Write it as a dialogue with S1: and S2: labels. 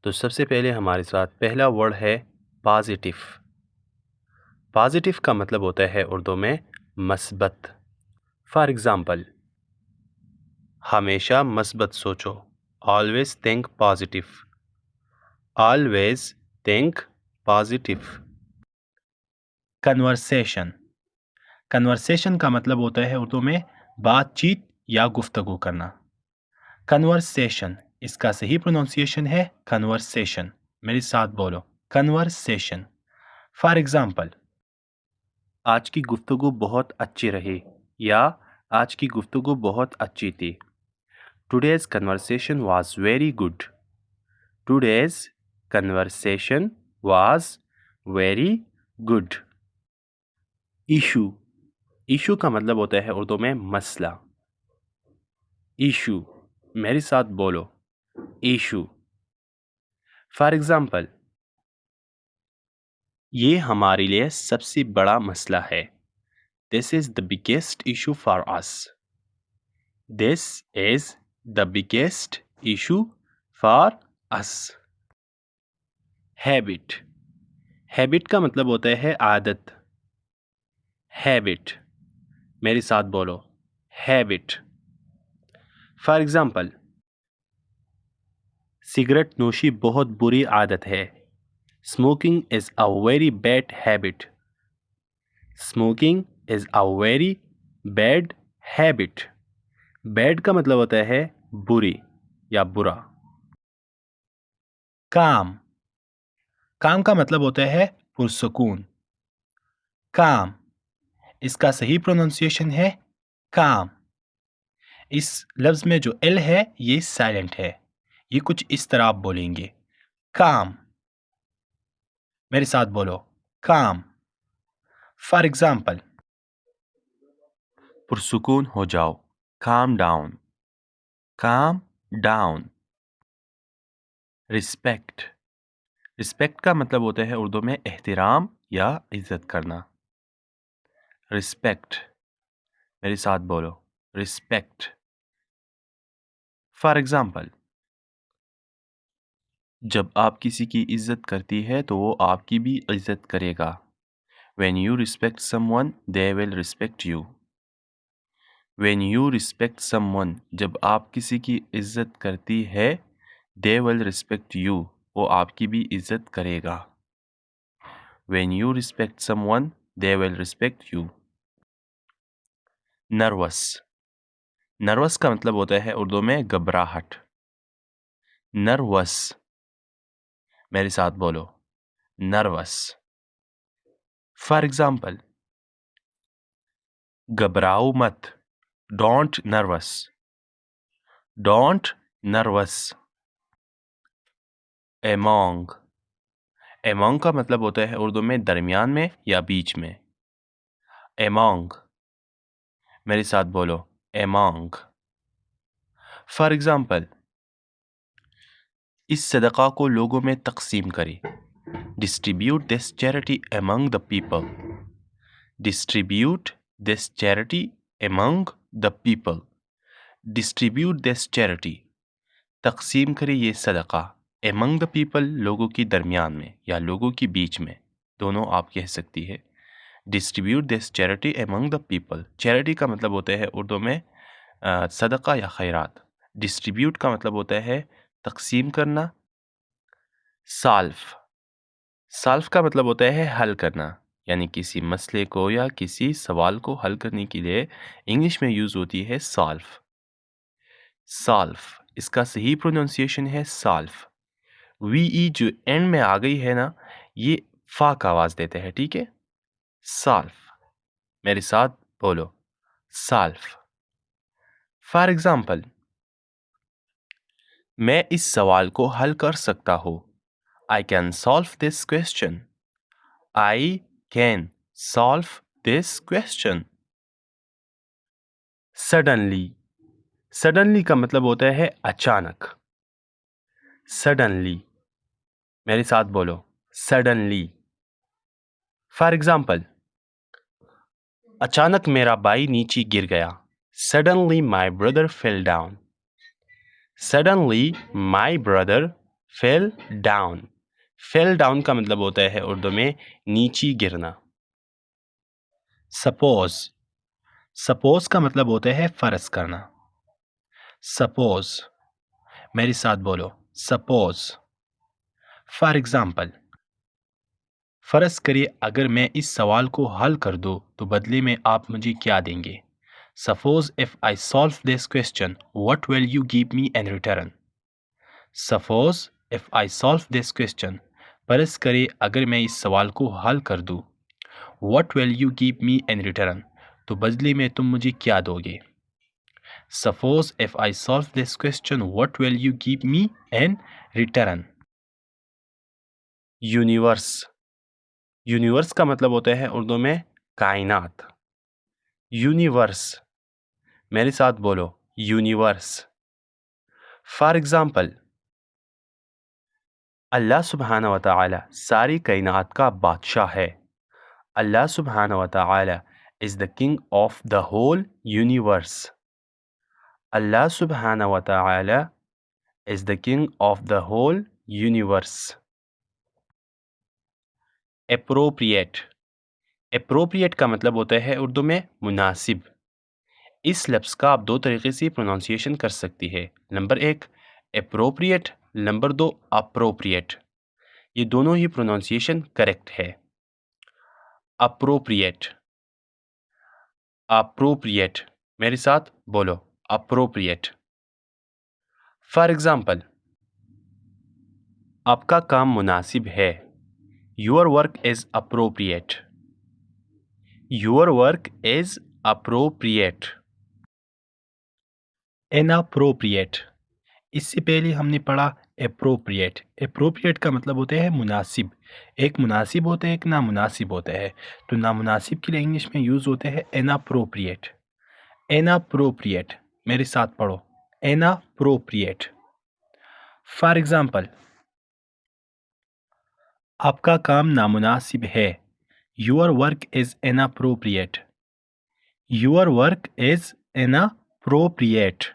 S1: تو سب سے پہلے ہمارے ساتھ پہلا ورڈ ہے پازیٹیو. پازیٹیو کا مطلب ہوتا ہے اردو میں مثبت. فار ایگزامپل، ہمیشہ مثبت سوچو. Always think positive. Always think positive.
S2: Conversation. Conversation کا مطلب ہوتا ہے اردو میں بات چیت یا گفتگو کرنا. کنورسیشن، اس کا صحیح پروننسیشن ہے کنورسیشن. میرے ساتھ بولو، کنورسیشن. فار ایگزامپل،
S1: آج کی گفتگو بہت اچھی رہی یا آج کی گفتگو بہت اچھی تھی. Today's conversation was very good. Today's conversation was very good. Issue. Issue کا مطلب ہوتا ہے اردو میں مسئلہ. ایشو. میرے ساتھ بولو، ایشو. فار ایگزامپل، یہ ہمارے لیے سب سے بڑا مسئلہ ہے. This is the biggest issue for us. This is the biggest issue for us. Habit. Habit کا مطلب ہوتا ہے عادت. Habit. میرے ساتھ بولو، habit. فار ایگزامپل، سگریٹ نوشی بہت بری عادت ہے. Smoking is a very bad habit. Smoking is a very bad habit. Bad کا مطلب ہوتا ہے بری یا برا.
S2: کام. کام کا مطلب ہوتا ہے پرسکون. کام، اس کا صحیح پروننسیشن ہے کام. اس لفظ میں جو ایل ہے یہ سائلنٹ ہے. یہ کچھ اس طرح آپ بولیں گے، کام. میرے ساتھ بولو، کام. فار ایگزامپل،
S1: پرسکون ہو جاؤ. Calm down. Calm down. Respect. Respect کا مطلب ہوتا ہے اردو میں احترام یا عزت کرنا. Respect. میرے ساتھ بولو، Respect. فار ایگزامپل، جب آپ کسی کی عزت کرتی ہے تو وہ آپ کی بھی عزت کرے گا. When you respect someone, they will respect you. When you respect someone, جب آپ کسی کی عزت کرتی ہے they will respect you. وہ آپ کی بھی عزت کرے گا. When you respect someone, they will respect you. Nervous. Nervous کا مطلب ہوتا ہے اردو میں گھبراہٹ. Nervous. میرے ساتھ بولو، nervous. فار ایگزامپل، گھبراؤ مت. Don't nervous. Don't nervous. Among. Among کا مطلب ہوتا ہے اردو میں درمیان میں یا بیچ میں. Among. میرے ساتھ بولو، among. فار ایگزامپل، اس صدقہ کو لوگوں میں تقسیم کرے. Distribute this charity among the people. Distribute this charity among the people. Distribute this charity. تقسیم کرے یہ صدقہ. Among the people لوگوں کی درمیان میں یا لوگوں کی بیچ میں، دونوں آپ کہہ سکتی ہے. Distribute this charity among the people. Charity کا مطلب ہوتا ہے اردو میں صدقہ یا خیرات. Distribute کا مطلب ہوتا ہے تقسیم کرنا. Solve. Solve کا مطلب ہوتا ہے حل کرنا، یعنی کسی مسئلے کو یا کسی سوال کو حل کرنے کے لیے انگلش میں یوز ہوتی ہے solve. Solve. اس کا صحیح پروننسیشن ہے solve. وی ای جو اینڈ میں آ گئی ہے نا، یہ فا کا آواز دیتے ہیں، ٹھیک ہے. solve. میرے ساتھ بولو، solve. فار ایگزامپل، میں اس سوال کو حل کر سکتا ہوں. I can solve this question. I can solve this question. Suddenly. Suddenly کا مطلب ہوتا ہے اچانک. Suddenly. میرے ساتھ بولو، suddenly. فار ایگزامپل، اچانک میرا بھائی نیچے گر گیا. Suddenly my brother fell down. Suddenly my brother fell down. fell down کا مطلب ہوتا ہے اردو میں نیچی گرنا.
S2: سپوز. سپوز کا مطلب ہوتا ہے فرض کرنا. سپوز. میرے ساتھ بولو. سپوز. For example. فرض کریے اگر میں اس سوال کو حل کر دوں تو بدلے میں آپ مجھے کیا دیں گے؟ Suppose if I solve this question, what will you give me in return? Suppose if I solve this question. فرض کرے اگر میں اس سوال کو حل کر دوں. What will you give me in return? تو بدلے میں تم مجھے کیا دو گے؟ Suppose if I solve this question, what will you give me in return?
S1: Universe. Universe کا مطلب ہوتا ہے اردو میں کائنات. یونیورس. میرے ساتھ بولو. یونیورس. For example. اللہ سبحانہ و تعالی ساری کائنات کا بادشاہ ہے. اللہ سبحانہ و تعالی is the king of the whole universe. اللہ سبحانہ و تعالی is the king of the whole universe. Appropriate. Appropriate کا مطلب ہوتا ہے اردو میں مناسب. اس لفظ کا آپ دو طریقے سے پروننسیشن کر سکتی ہے. Number 1 appropriate, number 2 appropriate. یہ دونوں ہی پروننسیشن کریکٹ ہے. اپروپریٹ. اپروپریٹ. میرے ساتھ بولو. اپروپریٹ. For example. آپ کا کام مناسب ہے. Your work is appropriate. Your work is appropriate.
S2: Inappropriate. اس سے پہلے ہم نے پڑھا appropriate. appropriate کا مطلب ہوتا ہے مناسب. ایک مناسب ہوتا ہے، ایک نامناسب ہوتا ہے. تو نامناسب کے لیے انگلش میں یوز ہوتا ہے inappropriate. inappropriate. میرے ساتھ پڑھو. inappropriate. For example. آپ کا کام نامناسب ہے. Your work is inappropriate. Your work is inappropriate.